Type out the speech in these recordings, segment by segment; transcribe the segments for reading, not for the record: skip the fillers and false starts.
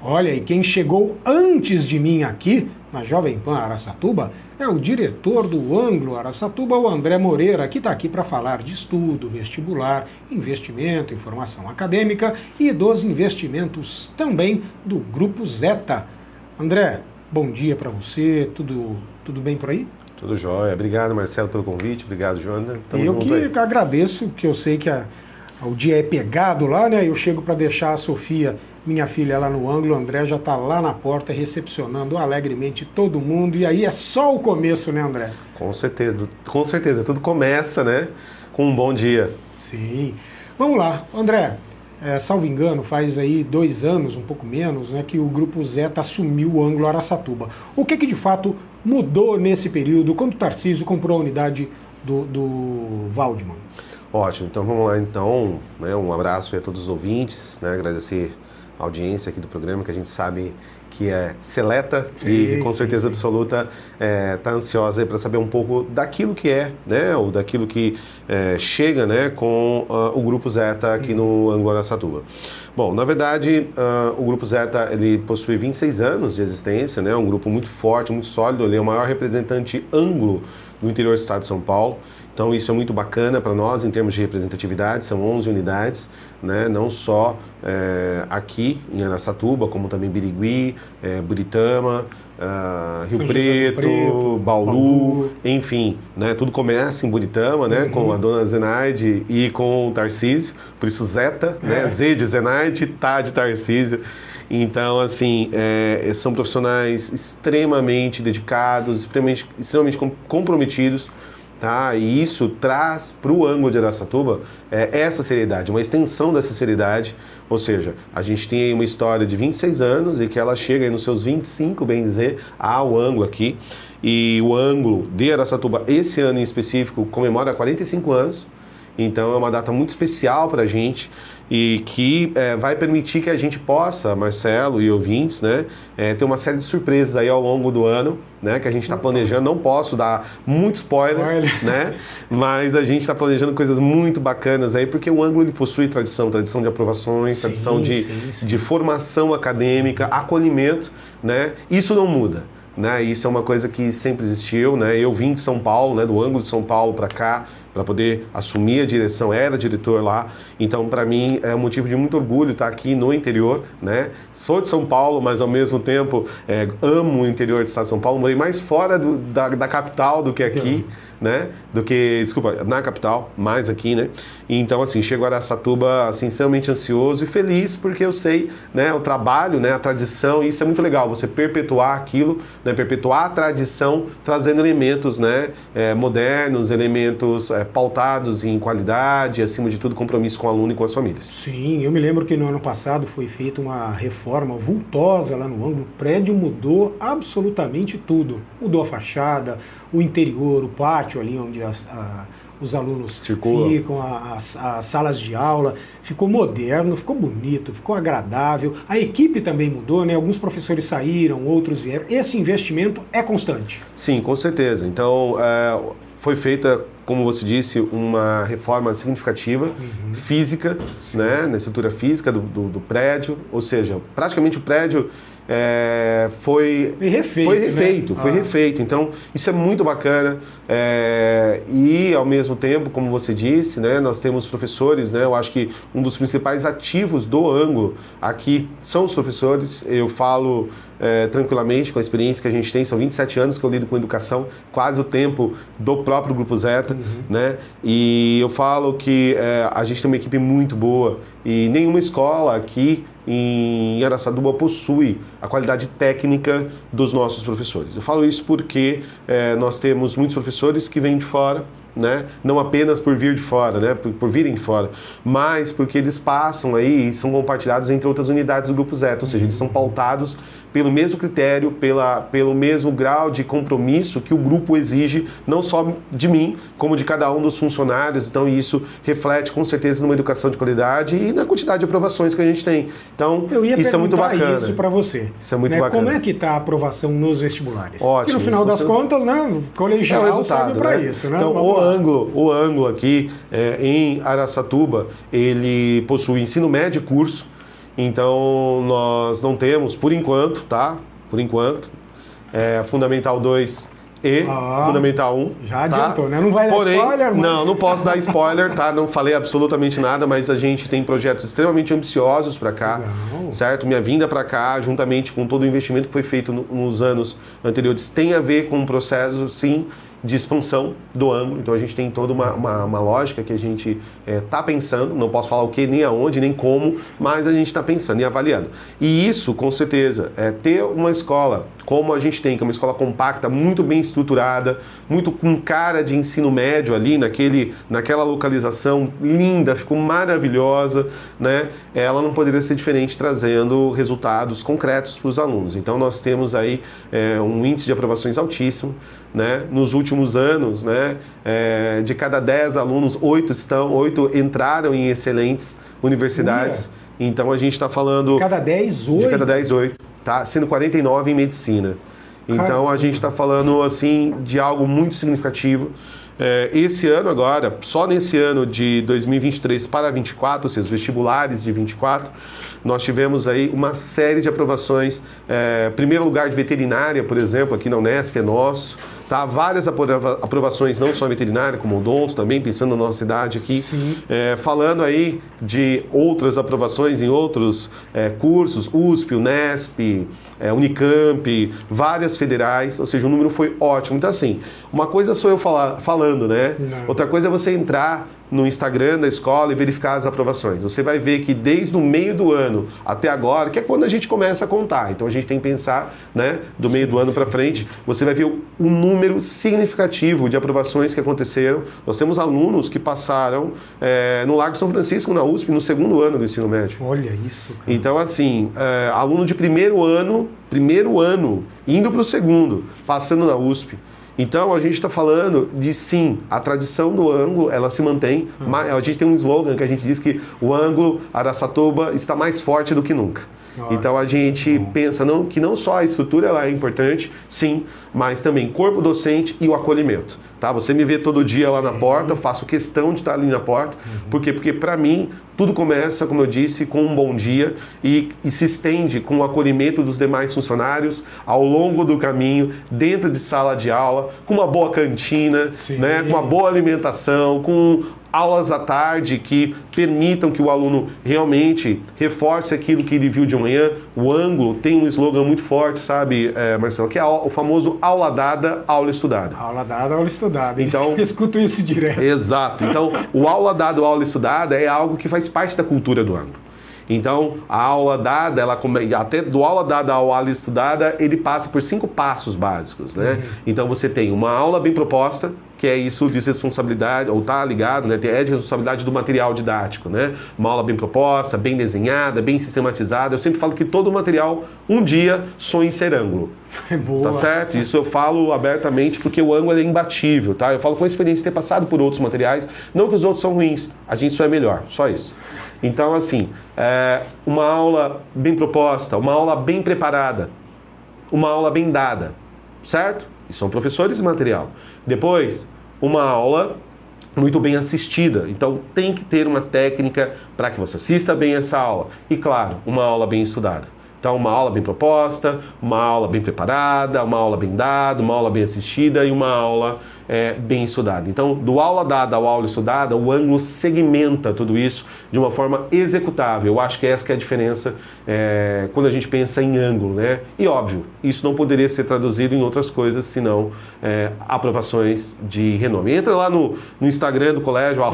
Olha, e quem chegou antes de mim aqui, na Jovem Pan Araçatuba, é o diretor do Ângulo Araçatuba, o André Moreira, que está aqui para falar de estudo, vestibular, investimento, informação acadêmica e dos investimentos também do Grupo Zeta. André, bom dia para você, tudo bem por aí? Tudo jóia. Obrigado, Marcelo, pelo convite. Obrigado, Jonathan. Eu que agradeço, que eu sei que o dia é pegado lá, né? Eu chego para deixar a Sofia, minha filha, lá no Ângulo. O André já está lá na porta recepcionando alegremente todo mundo. E aí é só o começo, né, André? Com certeza. Tudo começa, né, com um bom dia. Sim. Vamos lá, André. Salvo engano, faz aí 2 anos, um pouco menos, né, que o Grupo Zeta assumiu o Ângulo Araçatuba. O que de fato mudou nesse período, quando o Tarcísio comprou a unidade do Waldman? Ótimo, então vamos lá então, né, um abraço a todos os ouvintes, né, agradecer a audiência aqui do programa, que a gente sabe que é seleta e com certeza absoluta está ansiosa para saber um pouco daquilo que é, né, ou daquilo que chega, né, com o Grupo Zeta aqui no Ângulo Araçatuba. Bom, na verdade, o Grupo Zeta ele possui 26 anos de existência, né, um grupo muito forte, muito sólido, ele é o maior representante ângulo do interior do estado de São Paulo. Então isso é muito bacana para nós em termos de representatividade, são 11 unidades, né? Não só aqui em Araçatuba, como também Birigui, Buritama, Rio Preto, Bauru, enfim, né? Tudo começa em Buritama, né? Com a dona Zenaide e com o Tarcísio, por isso Zeta, né? Z de Zenaide, Tá de Tarcísio. Então, assim, são profissionais extremamente dedicados, extremamente comprometidos, tá? E isso traz para o Ângulo de Araçatuba essa seriedade, uma extensão dessa seriedade, ou seja, a gente tem aí uma história de 26 anos e que ela chega aí nos seus 25, bem dizer, ao Ângulo aqui, e o Ângulo de Araçatuba, esse ano em específico, comemora 45 anos, então é uma data muito especial para a gente e que vai permitir que a gente possa, Marcelo e ouvintes, né, ter uma série de surpresas aí ao longo do ano, né, que a gente está planejando. Não posso dar muito spoiler, né, mas a gente está planejando coisas muito bacanas aí, porque o Ângulo ele possui tradição de aprovações, tradição de formação acadêmica, acolhimento, né, isso não muda. Né, isso é uma coisa que sempre existiu, né? Eu vim de São Paulo, né, do Ângulo de São Paulo para cá, para poder assumir a direção, era diretor lá, então para mim é um motivo de muito orgulho estar aqui no interior, né? Sou de São Paulo, mas ao mesmo tempo amo o interior do estado de São Paulo, morei mais fora da capital do que aqui, né? Na capital, mais aqui, né? Então, assim, chego a Araçatuba, assim, extremamente ansioso e feliz, porque eu sei, né, o trabalho, né, a tradição, e isso é muito legal, você perpetuar aquilo, né, perpetuar a tradição, trazendo elementos, né, modernos, elementos pautados em qualidade, acima de tudo, compromisso com o aluno e com as famílias. Sim, eu me lembro que no ano passado foi feita uma reforma vultosa lá no Ângulo, o prédio mudou absolutamente tudo, mudou a fachada, o interior, o pátio ali onde os alunos ficam, as salas de aula, ficou moderno, ficou bonito, ficou agradável, a equipe também mudou, né? Alguns professores saíram, outros vieram, esse investimento é constante. Sim, com certeza, então foi feita, como você disse, uma reforma significativa, física, né? Na estrutura física do prédio, ou seja, praticamente o prédio foi refeito, então isso é muito bacana e ao mesmo tempo, como você disse, né, nós temos professores, né, eu acho que um dos principais ativos do Ângulo aqui são os professores, eu falo tranquilamente com a experiência que a gente tem, são 27 anos que eu lido com educação, quase o tempo do próprio Grupo Zeta, né, e eu falo que a gente tem uma equipe muito boa e nenhuma escola aqui em Araçatuba possui a qualidade técnica dos nossos professores. Eu falo isso porque nós temos muitos professores que vêm de fora, né? Não apenas por vir de fora, né? por virem de fora, mas porque eles passam aí e são compartilhados entre outras unidades do Grupo Zeta, ou seja, eles são pautados pelo mesmo critério, pelo mesmo grau de compromisso que o grupo exige, não só de mim, como de cada um dos funcionários. Então isso reflete com certeza numa educação de qualidade e na quantidade de aprovações que a gente tem. Então isso é muito bacana. Isso para você. Isso é muito bacana. Como é que está a aprovação nos vestibulares? Ótimo. Porque no final das contas, né, o colegial serve para isso, né? Então o ângulo aqui em Araçatuba, ele possui ensino médio e curso. Então nós não temos, por enquanto, tá? Por enquanto, Fundamental 2 e Fundamental 1. Já adiantou, tá? Né? Não vai dar spoiler? Mas... Não posso dar spoiler, tá? Não falei absolutamente nada, mas a gente tem projetos extremamente ambiciosos para cá, certo? Minha vinda para cá, juntamente com todo o investimento que foi feito nos anos anteriores, tem a ver com um processo, sim, de expansão do ângulo. Então a gente tem toda uma lógica que a gente está pensando, não posso falar o que, nem aonde, nem como, mas a gente está pensando e avaliando. E isso, com certeza, ter uma escola como a gente tem, que é uma escola compacta, muito bem estruturada, muito com cara de ensino médio ali, naquela localização linda, ficou maravilhosa, né? Ela não poderia ser diferente, trazendo resultados concretos para os alunos. Então nós temos aí um índice de aprovações altíssimo, né? Nos últimos anos, né? De cada 10 alunos, 8 entraram em excelentes universidades. Então a gente está falando... De cada 10, 8? De cada 10, 8. Tá? Sendo 49 em medicina. Então a gente está falando assim de algo muito significativo. Esse ano agora, só nesse ano de 2023 para 24, ou seja, os vestibulares de 24, nós tivemos aí uma série de aprovações. Primeiro lugar de veterinária, por exemplo, aqui na Unesp é nosso. Tá? Várias aprovações, não só veterinária, como odonto também, pensando na nossa cidade aqui. Falando aí de outras aprovações em outros cursos, USP, Unesp, Unicamp, várias federais, ou seja, o número foi ótimo. Então assim, uma coisa sou eu falando, né? Outra coisa é você entrar no Instagram da escola e verificar as aprovações. Você vai ver que desde o meio do ano até agora, que é quando a gente começa a contar, então a gente tem que pensar, né, do meio do ano para frente, você vai ver um número significativo de aprovações que aconteceram. Nós temos alunos que passaram no Largo São Francisco, na USP, no segundo ano do ensino médio. Olha isso, cara. Então assim, aluno de primeiro ano, indo para o segundo, passando na USP. Então, a gente está falando de, sim, a tradição do ângulo, ela se mantém. A gente tem um slogan que a gente diz que o ângulo Araçatuba está mais forte do que nunca. Então, a gente pensa que não só a estrutura ela é importante, sim, mas também corpo docente e o acolhimento. Tá? Você me vê todo dia lá na porta, eu faço questão de estar ali na porta. Por quê? Porque, para mim, tudo começa, como eu disse, com um bom dia e se estende com o acolhimento dos demais funcionários ao longo do caminho, dentro de sala de aula, com uma boa cantina, né, com uma boa alimentação, com aulas à tarde que permitam que o aluno realmente reforce aquilo que ele viu de manhã. O ângulo tem um slogan muito forte, sabe, Marcelo, que é o famoso aula dada, aula estudada. Aula dada, aula estudada. Então, eu escuto isso direto. Exato. Então, o aula dada, aula estudada é algo que faz parte da cultura do ângulo. Então, a aula dada, até do aula dada ao aula estudada, ele passa por 5 passos básicos, né? Então, você tem uma aula bem proposta, que é isso de responsabilidade, ou tá ligado, né? É de responsabilidade do material didático, né? Uma aula bem proposta, bem desenhada, bem sistematizada. Eu sempre falo que todo material, um dia, sonha em ser ângulo. Boa. Tá certo? Isso eu falo abertamente porque o ângulo é imbatível, tá? Eu falo com a experiência de ter passado por outros materiais, não que os outros são ruins, a gente só é melhor, só isso. Então, assim, uma aula bem proposta, uma aula bem preparada, uma aula bem dada, certo? E são professores e material. Depois, uma aula muito bem assistida. Então, tem que ter uma técnica para que você assista bem essa aula. E, claro, uma aula bem estudada. Então, uma aula bem proposta, uma aula bem preparada, uma aula bem dada, uma aula bem assistida e uma aula bem estudada. Então, do aula dada ao aula estudada, o ângulo segmenta tudo isso de uma forma executável. Eu acho que essa que é a diferença quando a gente pensa em ângulo, né? E, óbvio, isso não poderia ser traduzido em outras coisas, senão aprovações de renome. Entra lá no Instagram do colégio, @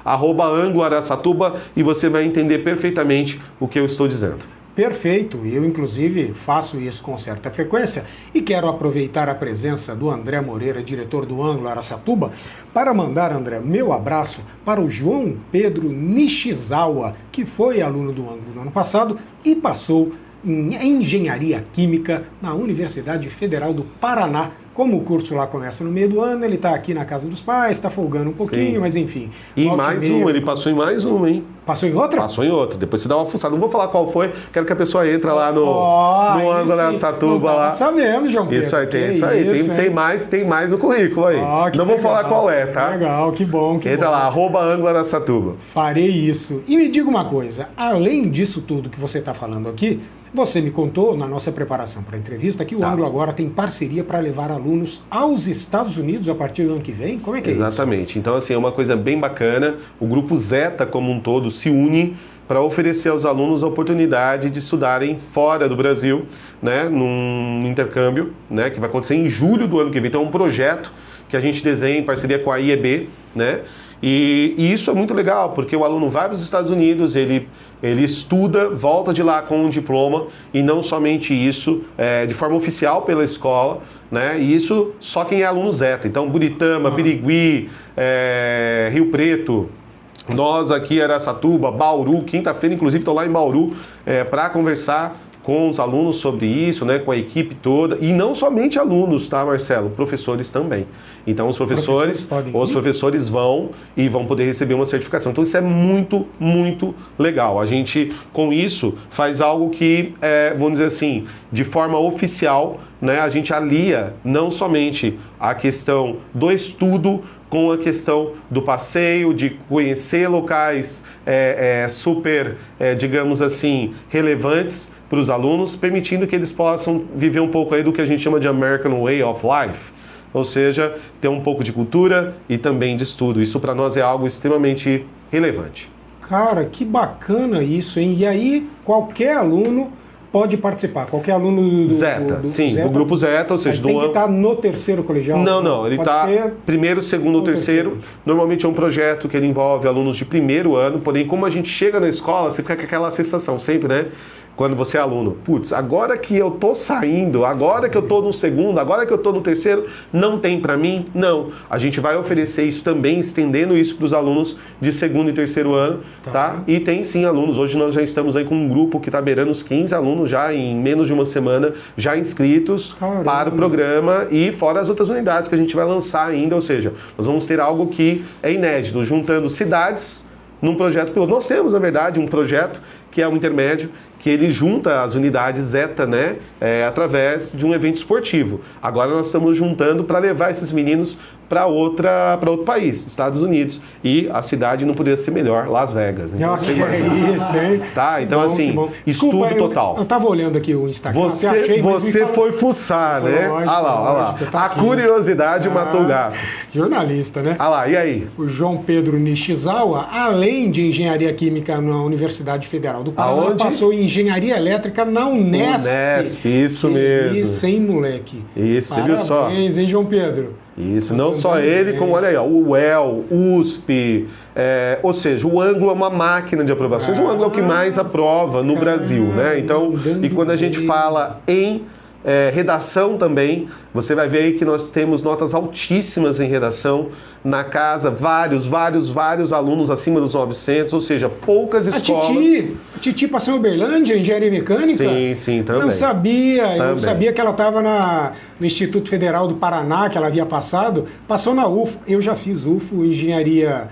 ângulo Araçatuba, e você vai entender perfeitamente o que eu estou dizendo. Perfeito, eu inclusive faço isso com certa frequência e quero aproveitar a presença do André Moreira, diretor do ângulo Araçatuba, para mandar, André, meu abraço para o João Pedro Nishizawa, que foi aluno do ângulo no ano passado e passou em Engenharia Química na Universidade Federal do Paraná. Como o curso lá começa no meio do ano, ele está aqui na casa dos pais, está folgando um pouquinho, mas enfim. E mais um, ele passou em mais um, hein? Passou em outra? Passou em outra. Depois você dá uma fuçada. Não vou falar qual foi, quero que a pessoa entre lá no ângulo da Satuba lá. Sabendo, João Pedro. Isso aí, tem mais no currículo aí. Não vou falar qual é, tá? Legal, que bom. Entra lá, @ângulo da Satuba. Farei isso. E me diga uma coisa, além disso tudo que você está falando aqui, você me contou na nossa preparação para a entrevista que o Ângulo agora tem parceria para levar alunos aos Estados Unidos a partir do ano que vem? Como é que é isso? Exatamente. Então, assim, é uma coisa bem bacana. O grupo Zeta, como um todo, se une para oferecer aos alunos a oportunidade de estudarem fora do Brasil, né, num intercâmbio, né, que vai acontecer em julho do ano que vem. Então, é um projeto que a gente desenha em parceria com a IEB, né? E isso é muito legal, porque o aluno vai para os Estados Unidos, ele estuda, volta de lá com um diploma, e não somente isso, de forma oficial pela escola, né? E isso só quem é aluno Zeta. Então, Buritama, Birigui, Rio Preto, nós aqui, Araçatuba, Bauru, quinta-feira, inclusive, estou lá em Bauru para conversar com os alunos sobre isso, né, com a equipe toda, e não somente alunos, tá, Marcelo? Professores também. Então, os professores vão poder receber uma certificação. Então, isso é muito, muito legal. A gente, com isso, faz algo que, vamos dizer assim, de forma oficial, né, a gente alia não somente a questão do estudo com a questão do passeio, de conhecer locais super, digamos assim, relevantes para os alunos, permitindo que eles possam viver um pouco aí do que a gente chama de American Way of Life, ou seja, ter um pouco de cultura e também de estudo. Isso para nós é algo extremamente relevante. Cara, que bacana isso, hein? E aí, qualquer aluno pode participar, qualquer aluno do Zeta, do grupo Zeta, ou seja, tem que estar no terceiro colegial? Não, ele está primeiro, segundo ou terceiro. Normalmente é um projeto que ele envolve alunos de primeiro ano, porém, como a gente chega na escola, você fica com aquela sensação sempre, né? Quando você é aluno, putz, agora que eu tô saindo, agora que eu tô no segundo, agora que eu tô no terceiro, não tem para mim? Não. A gente vai oferecer isso também, estendendo isso para os alunos de segundo e terceiro ano, tá? E tem sim alunos, hoje nós já estamos aí com um grupo que tá beirando os 15 alunos já em menos de uma semana, já inscritos para o programa, e fora as outras unidades que a gente vai lançar ainda, ou seja, nós vamos ter algo que é inédito, juntando cidades num projeto piloto. Nós temos, na verdade, um projeto que é um intermédio, que ele junta as unidades Zeta, né, através de um evento esportivo. Agora nós estamos juntando para levar esses meninos para outro país, Estados Unidos, e a cidade não poderia ser melhor, Las Vegas. Então, isso, hein? Tá, então bom, assim, estudo desculpa, total. Eu estava olhando aqui o Instagram. Você foi fuçar, né? Olha lá. A curiosidade matou o gato. Jornalista, né? Olha lá, e aí? O João Pedro Nishizawa, além de Engenharia Química na Universidade Federal do Paraná, passou em Engenharia Elétrica na Unesp. Isso mesmo. Isso, hein, moleque? Isso, você viu só? Parabéns, hein, João Pedro? Isso, não só ele, como, olha aí, ó, o UEL, USP, ou seja, o Ângulo é uma máquina de aprovações, o Ângulo é o que mais aprova no Brasil, né? Então, e quando a gente fala em redação também, você vai ver aí que nós temos notas altíssimas em redação, na casa, vários alunos acima dos 900, ou seja, poucas escolas. A Titi passou em Uberlândia, Engenharia Mecânica? Sim, também. Não sabia, eu sabia que ela estava no Instituto Federal do Paraná, que ela havia passado, passou na UFO, eu já fiz UFO, Engenharia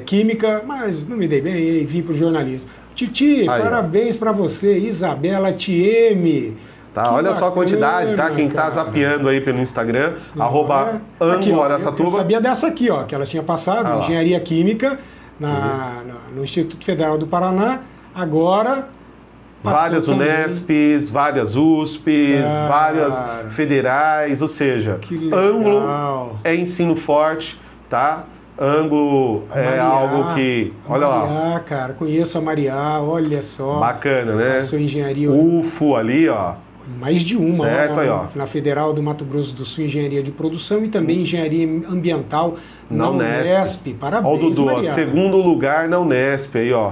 Química, mas não me dei bem e vim para o jornalismo. Titi, aí, parabéns para você, Isabela Tieme. Tá, olha só a quantidade, tá? Quem tá zapeando aí pelo Instagram, @ângulo-araçatuba. Eu sabia dessa aqui, ó, que ela tinha passado, Engenharia Química, no Instituto Federal do Paraná, agora... Várias Unesps, várias USPs, várias federais, ou seja, Ângulo é ensino forte, tá? Ângulo é algo que... Olha lá. Cara, conheço a Mariá, olha só. Bacana, né? Passou Engenharia... UFO ali, ó. Mais de uma, certo, aí, ó. Na Federal do Mato Grosso do Sul, Engenharia de Produção, e também Engenharia Ambiental na Unesp. Parabéns, ó, o Dudu, Maria. Segundo lugar na Unesp, aí, ó.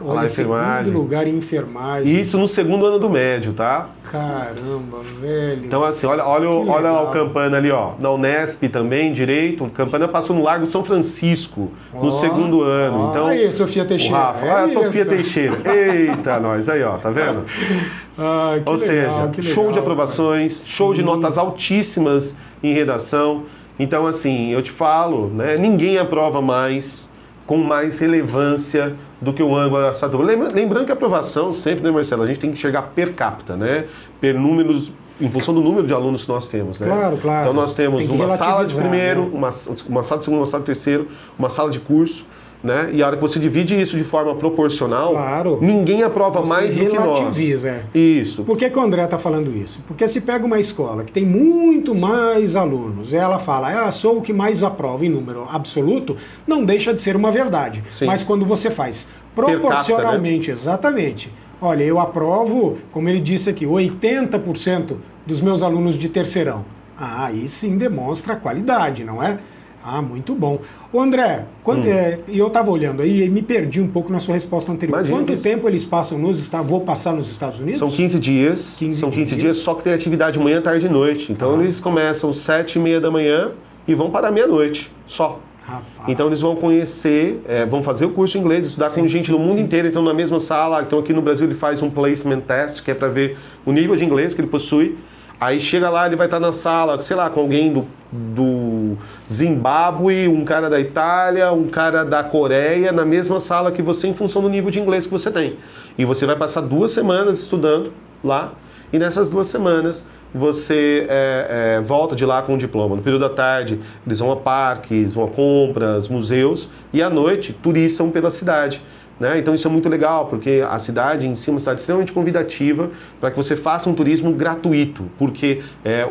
Olha, segundo lugar em enfermagem. Isso no segundo ano do médio, tá? Caramba, velho. Então, assim, olha o Campana ali, ó. Na Unesp também, direito. O Campana passou no Largo São Francisco no segundo ano. Então, aí, Sofia Teixeira. Rafa, Sofia Teixeira. Eita, nós. Aí, ó, tá vendo? Ou seja, show de aprovações, cara. Show de notas altíssimas em redação. Então, assim, eu te falo, né? Ninguém aprova mais, com mais relevância do que o ângulo Araçatuba. Lembrando que a aprovação sempre, né, Marcelo, a gente tem que chegar per capita, né? Per números, em função do número de alunos que nós temos, né? Claro. Então nós temos uma sala de primeiro, né? uma sala de segundo, uma sala de terceiro, uma sala de curso, né? E a hora que você divide isso de forma proporcional, ninguém aprova mais do que nós. Isso. Por que o André está falando isso? Porque se pega uma escola que tem muito mais alunos, ela fala, sou o que mais aprova em número absoluto, não deixa de ser uma verdade. Sim. Mas quando você faz proporcionalmente, capita, né? Exatamente. Olha, eu aprovo, como ele disse aqui, 80% dos meus alunos de terceirão. Aí sim demonstra qualidade, não é? Muito bom. Ô André, eu estava olhando aí e me perdi um pouco na sua resposta anterior. Imagina quanto tempo eles passam vou passar nos Estados Unidos? São 15 dias. São 15 dias, só que tem atividade manhã, tarde e noite. Então eles começam 7h30 da manhã e vão para meia-noite, só. Rapaz. Então eles vão conhecer, vão fazer o curso de inglês, estudar com gente do mundo inteiro, então na mesma sala. Então aqui no Brasil ele faz um placement test, que é para ver o nível de inglês que ele possui. Aí chega lá, ele vai estar na sala, sei lá, com alguém do Zimbábue, um cara da Itália, um cara da Coreia, na mesma sala que você, em função do nível de inglês que você tem. E você vai passar 2 semanas estudando lá, e nessas 2 semanas você volta de lá com um diploma. No período da tarde, eles vão a parques, vão a compras, museus, e à noite turistam pela cidade. Né? Então isso é muito legal, porque a cidade em si é uma cidade extremamente convidativa para que você faça um turismo gratuito, porque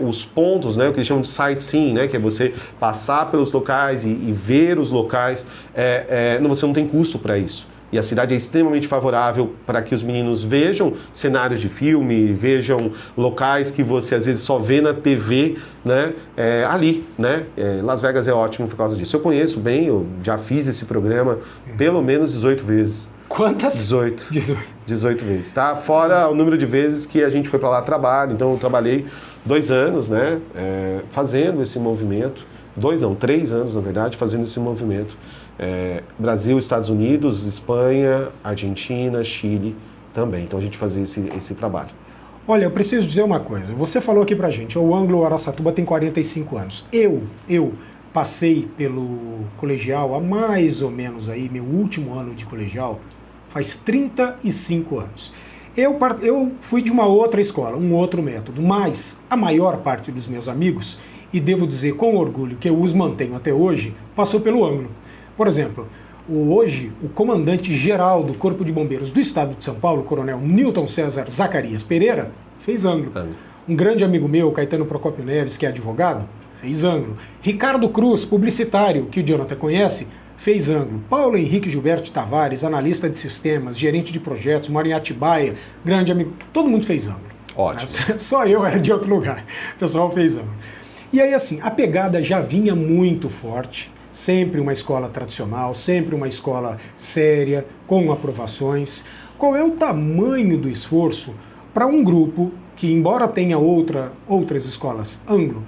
os pontos, né, o que eles chamam de sightseeing, né, que é você passar pelos locais e ver os locais, você não tem custo para isso. E a cidade é extremamente favorável para que os meninos vejam cenários de filme, vejam locais que você às vezes só vê na TV, né, ali, né? Las Vegas é ótimo por causa disso. Eu conheço bem, eu já fiz esse programa pelo menos 18 vezes. Quantas? 18 vezes, tá? Fora o número de vezes que a gente foi para lá a trabalho. Então eu trabalhei 2 anos, né, fazendo esse movimento. 3 anos, na verdade, fazendo esse movimento. Brasil, Estados Unidos, Espanha, Argentina, Chile também. Então a gente fazia esse trabalho. Olha, eu preciso dizer uma coisa. Você falou aqui pra gente, o Ângulo Araçatuba tem 45 anos. Eu passei pelo colegial há mais ou menos aí, meu último ano de colegial, faz 35 anos. Eu fui de uma outra escola, um outro método, mas a maior parte dos meus amigos, e devo dizer com orgulho que eu os mantenho até hoje, passou pelo Ângulo. Por exemplo, hoje o comandante-geral do Corpo de Bombeiros do Estado de São Paulo, o coronel Newton César Zacarias Pereira, fez Ângulo. Um grande amigo meu, Caetano Procópio Neves, que é advogado, fez Ângulo. Ricardo Cruz, publicitário, que o Jonathan conhece, fez Ângulo. Paulo Henrique Gilberto Tavares, analista de sistemas, gerente de projetos, mora em Atibaia, grande amigo, todo mundo fez Ângulo. Ótimo. Só eu era de outro lugar, o pessoal fez Ângulo. E aí assim, a pegada já vinha muito forte, sempre uma escola tradicional, sempre uma escola séria, com aprovações. Qual é o tamanho do esforço para um grupo que, embora tenha outras escolas Ângulo,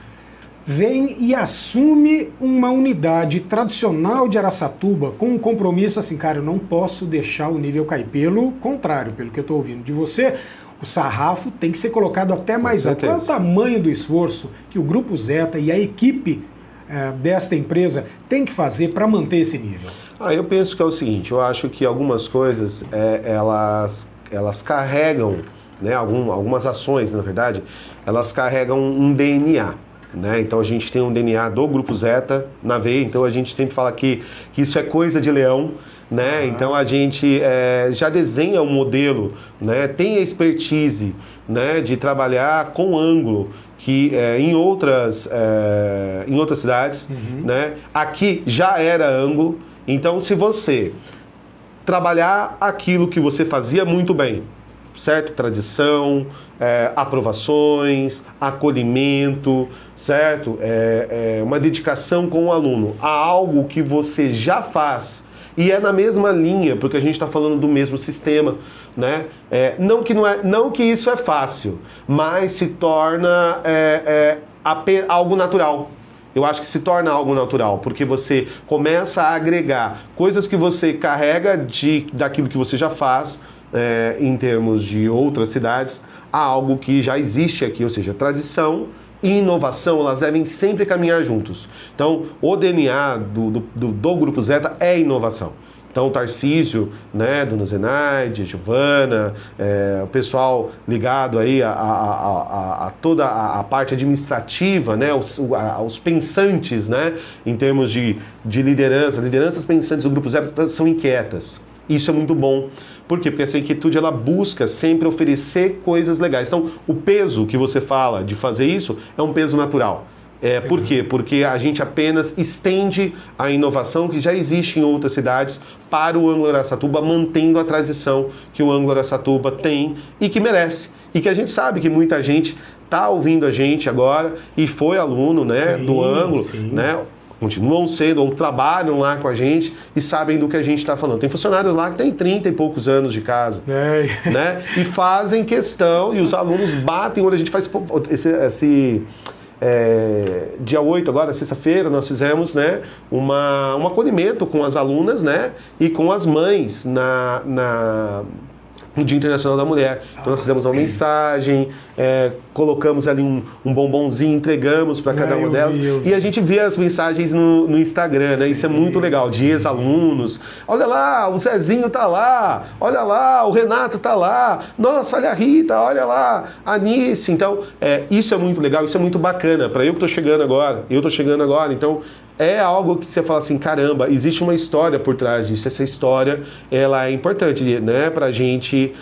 vem e assume uma unidade tradicional de Araçatuba com um compromisso assim, cara, eu não posso deixar o nível cair. Pelo contrário, pelo que eu estou ouvindo de você, o sarrafo tem que ser colocado até mais alto. Qual é o tamanho do esforço que o Grupo Zeta e a equipe desta empresa tem que fazer para manter esse nível? Eu penso que é o seguinte, eu acho que algumas coisas, elas carregam, né, algumas ações, na verdade, elas carregam um DNA. Né? Então a gente tem um DNA do Grupo Zeta na veia, então a gente sempre fala que isso é coisa de leão, né? Então a gente já desenha um modelo, né? Tem a expertise, né, de trabalhar com ângulo que em outras cidades, né? Aqui já era ângulo, então se você trabalhar aquilo que você fazia muito bem, certo? Tradição, aprovações, acolhimento, certo? Uma dedicação com o aluno a algo que você já faz E é na mesma linha, porque a gente está falando do mesmo sistema, né? Não que isso é fácil, mas se torna algo natural. Eu acho que se torna algo natural, porque você começa a agregar coisas que você carrega daquilo que você já faz, em termos de outras cidades, a algo que já existe aqui, ou seja, tradição e inovação, elas devem sempre caminhar juntos. Então, o DNA do Grupo Zeta é inovação. Então, o Tarcísio, né, Dona Zenaide, Giovana, o pessoal ligado aí a toda a parte administrativa, né, os pensantes, né, em termos de lideranças pensantes do Grupo Zeta são inquietas. Isso é muito bom. Por quê? Porque essa inquietude, ela busca sempre oferecer coisas legais. Então, o peso que você fala de fazer isso é um peso natural. Por quê? Porque a gente apenas estende a inovação que já existe em outras cidades para o Ângulo Araçatuba, mantendo a tradição que o Ângulo Araçatuba tem e que merece. E que a gente sabe que muita gente está ouvindo a gente agora e foi aluno, né, do Ângulo, né? Continuam sendo ou trabalham lá com a gente e sabem do que a gente está falando. Tem funcionários lá que têm 30 e poucos anos de casa, né? E fazem questão, e os alunos batem o olho. A gente faz esse dia 8 agora, sexta-feira, nós fizemos, né, um acolhimento com as alunas, né, e com as mães no Dia Internacional da Mulher. Então nós fizemos uma mensagem, colocamos ali um bombonzinho, entregamos para cada uma delas. E a gente vê as mensagens no Instagram, né? Sim, isso é muito legal. De ex-alunos. Olha lá, o Zezinho tá lá. Olha lá, o Renato tá lá. Nossa, olha a Rita, olha lá, a Anice. Então, isso é muito legal, isso é muito bacana. Para eu que tô chegando agora, então é algo que você fala assim, caramba, existe uma história por trás disso. Essa história, ela é importante, né, pra gente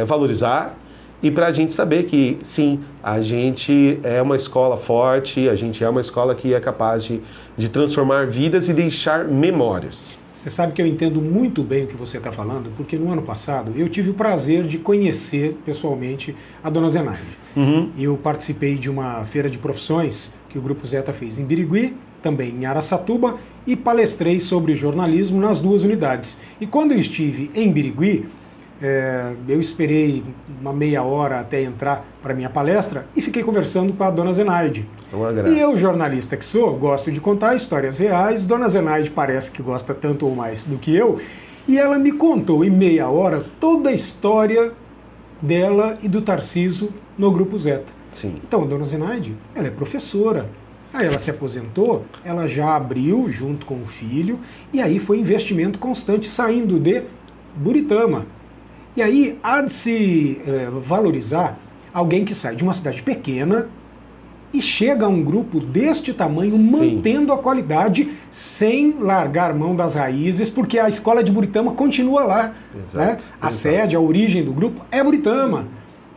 valorizar e pra gente saber que, sim, a gente é uma escola forte, a gente é uma escola que é capaz de transformar vidas e deixar memórias. Você sabe que eu entendo muito bem o que você está falando, porque no ano passado eu tive o prazer de conhecer pessoalmente a Dona Zenaide. Eu participei de uma feira de profissões que o Grupo Zeta fez em Birigui, também em Araçatuba, e palestrei sobre jornalismo nas duas unidades. E quando eu estive em Birigui, eu esperei uma meia hora até entrar para minha palestra e fiquei conversando com a Dona Zenaide. E eu, jornalista que sou, gosto de contar histórias reais. Dona Zenaide parece que gosta tanto ou mais do que eu, e ela me contou em meia hora toda a história dela e do Tarcísio no Grupo Zeta. Sim. Então, a Dona Zenaide, ela é professora. Aí ela se aposentou, ela já abriu junto com o filho, e aí foi investimento constante saindo de Buritama. E aí há de se valorizar alguém que sai de uma cidade pequena e chega a um grupo deste tamanho, sim, mantendo a qualidade sem largar mão das raízes, porque a escola de Buritama continua lá. Exato, né? A sede, a origem do grupo é Buritama.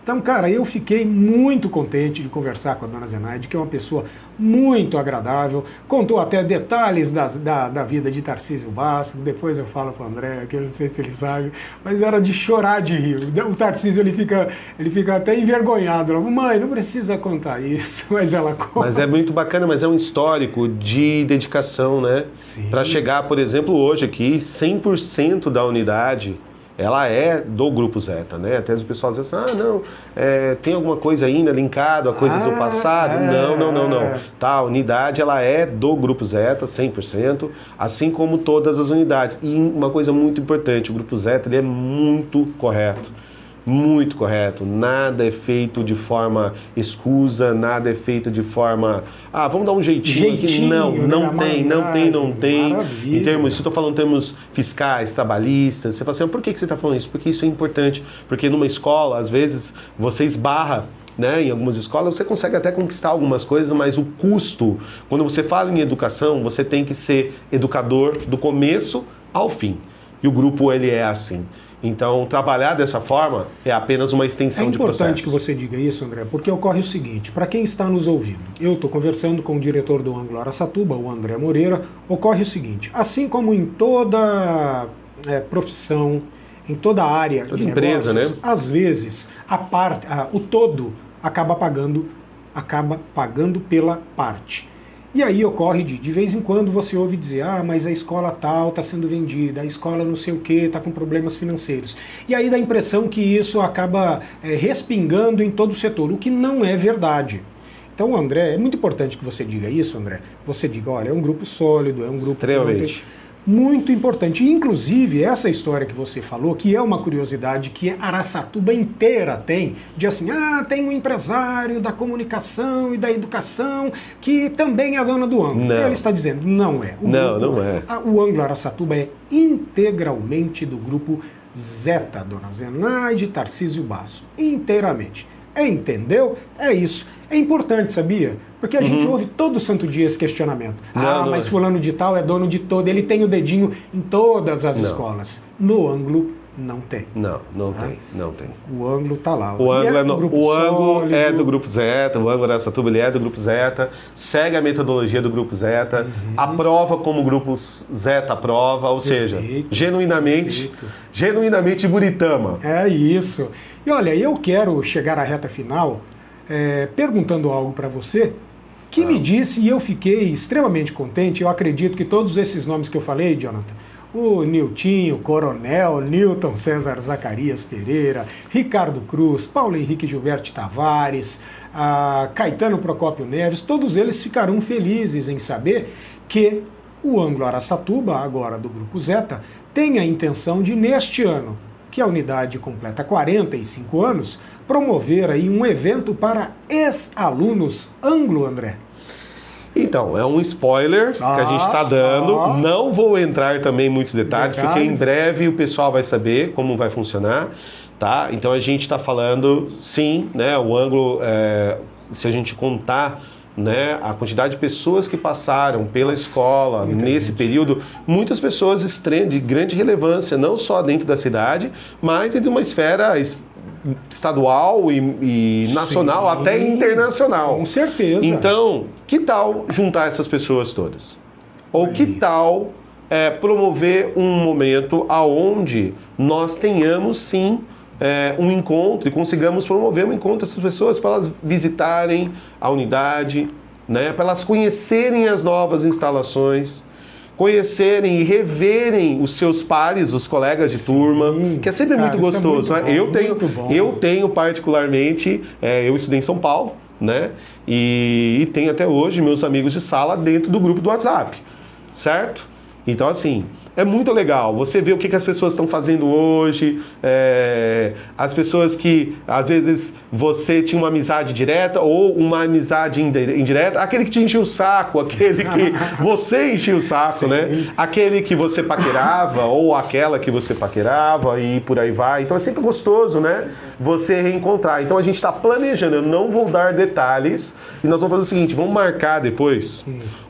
Então, cara, eu fiquei muito contente de conversar com a Dona Zenaide, que é uma pessoa muito agradável, contou até detalhes da vida de Tarcísio Bastos. Depois eu falo para o André, que eu não sei se ele sabe, mas era de chorar de rir. O Tarcísio, ele fica até envergonhado. Mãe, não precisa contar isso, mas ela conta. Mas é muito bacana, mas é um histórico de dedicação, né? Para chegar, por exemplo, hoje aqui, 100% da unidade, ela é do Grupo Zeta, né? Até o pessoal diz assim, não, tem alguma coisa ainda linkado a coisa do passado? Não. Tá, a unidade, ela é do Grupo Zeta, 100%, assim como todas as unidades. E uma coisa muito importante, o Grupo Zeta, ele é muito correto. Muito correto, nada é feito de forma escusa, nada é feito de forma, vamos dar um jeitinho aqui. Não tem. Maravilha. Em termos, se eu estou falando em termos fiscais, trabalhistas, você fala assim, por que você está falando isso? Porque isso é importante, porque numa escola, às vezes, você esbarra, né, em algumas escolas, você consegue até conquistar algumas coisas, mas o custo, quando você fala em educação, você tem que ser educador do começo ao fim. E o grupo, ele é assim. Então, trabalhar dessa forma é apenas uma extensão de processos. É importante que você diga isso, André, porque ocorre o seguinte, para quem está nos ouvindo, eu estou conversando com o diretor do Ângulo Araçatuba, o André Moreira, ocorre o seguinte, assim como em toda profissão, em toda área toda de empresa, negócios, né? Às vezes, o todo acaba pagando pela parte. E aí ocorre de vez em quando você ouve dizer, mas a escola tal está sendo vendida, a escola não sei o que está com problemas financeiros. E aí dá a impressão que isso acaba respingando em todo o setor, o que não é verdade. Então, André, é muito importante que você diga isso, André. Você diga, olha, é um grupo sólido, é um grupo... Extremamente. Muito importante. Inclusive, essa história que você falou, que é uma curiosidade que Araçatuba inteira tem, de assim, tem um empresário da comunicação e da educação que também é dona do ângulo. Ele está dizendo, não é. Não é. O ângulo Araçatuba é integralmente do grupo Zeta, Dona Zenaide Tarcísio Basso. Inteiramente. Entendeu? É isso. É importante, sabia? Porque a gente ouve todo santo dia esse questionamento. Mas fulano de tal é dono de todo, ele tem o dedinho em todas as escolas. No ângulo, não tem. Não tem. O ângulo tá lá. O ângulo é do Grupo Zeta, o ângulo Araçatuba ele é do Grupo Zeta, segue a metodologia do Grupo Zeta, aprova como o Grupo Zeta aprova, ou seja, genuinamente Buritama. É isso. E olha, eu quero chegar à reta final perguntando algo para você, que me disse, e eu fiquei extremamente contente, eu acredito que todos esses nomes que eu falei, Jonathan, o Niltinho, Coronel, Newton César Zacarias Pereira, Ricardo Cruz, Paulo Henrique Gilberto Tavares, Caetano Procópio Neves, todos eles ficarão felizes em saber que o ângulo Araçatuba, agora do Grupo Zeta, tem a intenção de, neste ano, que a unidade completa 45 anos, promover aí um evento para ex-alunos ângulo, André. Então, é um spoiler que a gente está dando. Não vou entrar também em muitos detalhes, porque em breve o pessoal vai saber como vai funcionar, tá? Então a gente está falando, sim, né? O ângulo, se a gente contar, né, a quantidade de pessoas que passaram pela escola nesse período, muitas pessoas de grande relevância, não só dentro da cidade, mas de uma esfera estadual e nacional, até internacional. Com certeza. Então, que tal juntar essas pessoas todas? Ou que tal promover um momento aonde nós tenhamos, sim, um encontro e consigamos promover um encontro dessas pessoas para elas visitarem a unidade, né, para elas conhecerem as novas instalações, conhecerem e reverem os seus pares, os colegas de turma, que é sempre muito gostoso. Eu tenho particularmente, eu estudei em São Paulo, né, e tenho até hoje meus amigos de sala dentro do grupo do WhatsApp, certo? Então, assim, é muito legal você ver o que as pessoas estão fazendo hoje, as pessoas que, às vezes, você tinha uma amizade direta ou uma amizade indireta, aquele que te enchia o saco, aquele que você enchia o saco, né? Aquele que você paquerava ou aquela que você paquerava e por aí vai. Então é sempre gostoso, né? Você reencontrar. Então a gente está planejando, eu não vou dar detalhes, e nós vamos fazer o seguinte, vamos marcar depois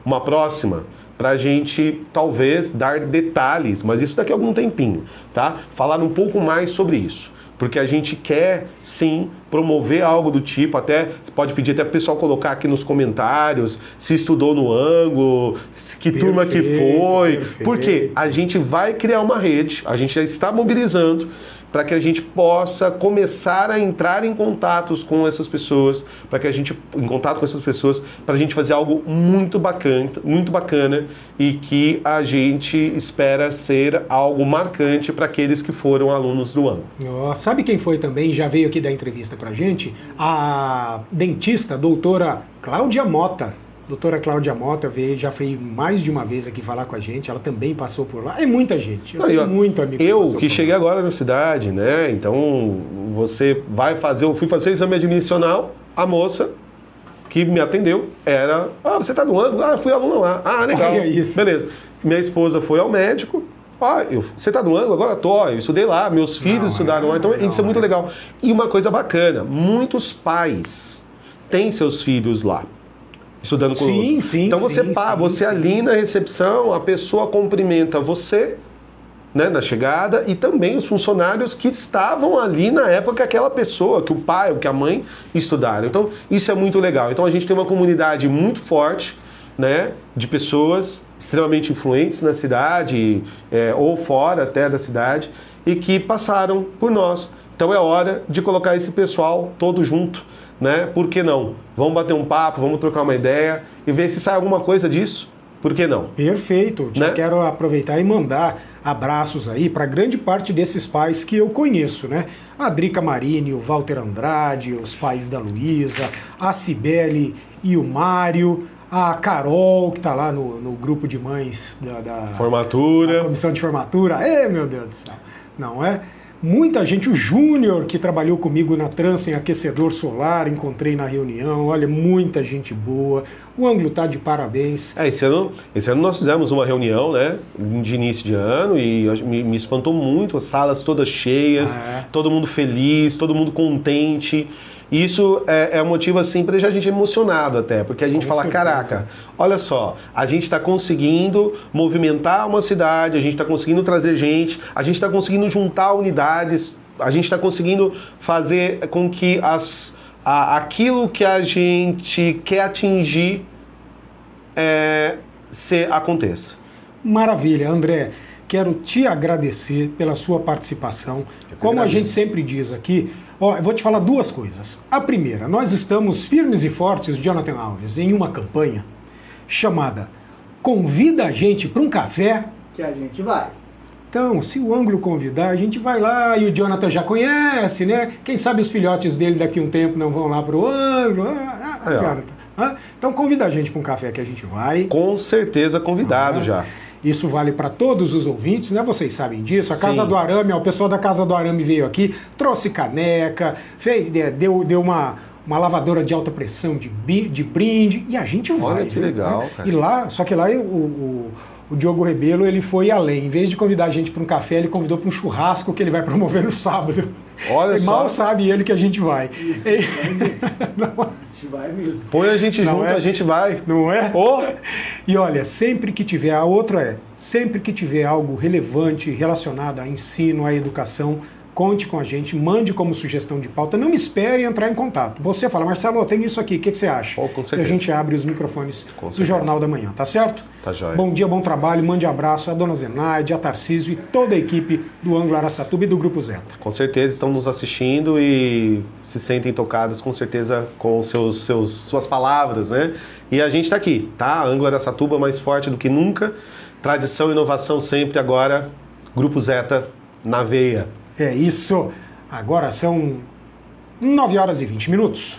uma próxima, para a gente, talvez, dar detalhes, mas isso daqui a algum tempinho, tá? Falar um pouco mais sobre isso, porque a gente quer, sim, promover algo do tipo, até, você pode pedir até para o pessoal colocar aqui nos comentários, se estudou no ângulo, que turma que foi, porque a gente vai criar uma rede, a gente já está mobilizando, para que a gente possa começar a entrar em contatos com essas pessoas, para a gente fazer algo muito bacana e que a gente espera ser algo marcante para aqueles que foram alunos do ano. Sabe quem foi também, já veio aqui dar entrevista para a gente? A dentista, doutora Cláudia Mota. Doutora Cláudia Mota veio, já veio mais de uma vez aqui falar com a gente, ela também passou por lá. É muita gente, eu tenho muito amigo. Eu que cheguei agora na cidade, né? Então, você vai fazer, eu fui fazer o exame admissional, a moça que me atendeu era, você tá no ângulo? Eu fui aluna lá. Legal. Olha isso. Beleza. Minha esposa foi ao médico, você tá no ângulo? Agora tô, eu estudei lá, meus filhos estudaram lá, então isso é muito legal. E uma coisa bacana, muitos pais têm seus filhos lá, estudando conosco. Sim, então você ali na recepção, a pessoa cumprimenta você, né, na chegada, e também os funcionários que estavam ali na época que aquela pessoa, que o pai ou que a mãe estudaram. Então isso é muito legal. Então a gente tem uma comunidade muito forte, né, de pessoas extremamente influentes na cidade, ou fora até da cidade, e que passaram por nós. Então é hora de colocar esse pessoal todo junto, né? Por que não? Vamos bater um papo, vamos trocar uma ideia e ver se sai alguma coisa disso. Por que não? Perfeito. Já quero aproveitar e mandar abraços aí para grande parte desses pais que eu conheço, né? A Drica Marini, o Walter Andrade, os pais da Luísa, a Cibele e o Mário, a Carol, que está lá no grupo de mães da formatura, da comissão de formatura. Meu Deus do céu. Não é? Muita gente, o Júnior, que trabalhou comigo na Trança em aquecedor solar, encontrei na reunião, olha, muita gente boa, o ângulo tá de parabéns. Esse ano nós fizemos uma reunião, né, de início de ano, e me espantou muito, as salas todas cheias, todo mundo feliz, todo mundo contente. Isso é um motivo assim pra gente emocionado até, porque a gente fala, caraca, olha só, a gente está conseguindo movimentar uma cidade, a gente está conseguindo trazer gente, a gente está conseguindo juntar unidades, a gente está conseguindo fazer com que aquilo que a gente quer atingir aconteça. Maravilha, André. Quero te agradecer pela sua participação. Como a gente sempre diz aqui, eu vou te falar duas coisas. A primeira, nós estamos firmes e fortes, Jonathan Alves, em uma campanha chamada Convida a gente para um café. Que a gente vai. Então, se o Ângulo convidar, a gente vai lá, e o Jonathan já conhece, né? Quem sabe os filhotes dele daqui a um tempo não vão lá para o Ângulo. Jonathan. Então convida a gente para um café que a gente vai. Com certeza convidado já. Isso vale para todos os ouvintes, né? Vocês sabem disso. A Casa do Arame, o pessoal da Casa do Arame veio aqui, trouxe caneca, deu uma lavadora de alta pressão de brinde, e a gente vai. Olha que legal, cara. E lá, só que lá o Diogo Rebelo, ele foi além. Em vez de convidar a gente para um café, ele convidou para um churrasco que ele vai promover no sábado. Olha só. Mal sabe ele que a gente vai. Vai mesmo. Põe a gente junto, a gente vai. Não é? E olha, sempre que tiver, sempre que tiver algo relevante relacionado a ensino, à educação, conte com a gente, mande como sugestão de pauta, não me espere entrar em contato. Você fala, Marcelo, tem isso aqui, o que você acha? Com certeza. E a gente abre os microfones do Jornal da Manhã, tá certo? Tá jóia. Bom dia, bom trabalho, mande abraço à dona Zenaide, a Tarcísio e toda a equipe do Ângulo Araçatuba e do Grupo Zeta. Com certeza estão nos assistindo e se sentem tocados, com certeza, com suas palavras, né? E a gente está aqui, tá? Ângulo Araçatuba mais forte do que nunca, tradição e inovação sempre, agora Grupo Zeta na veia. É isso. Agora são 9 horas e 20 minutos.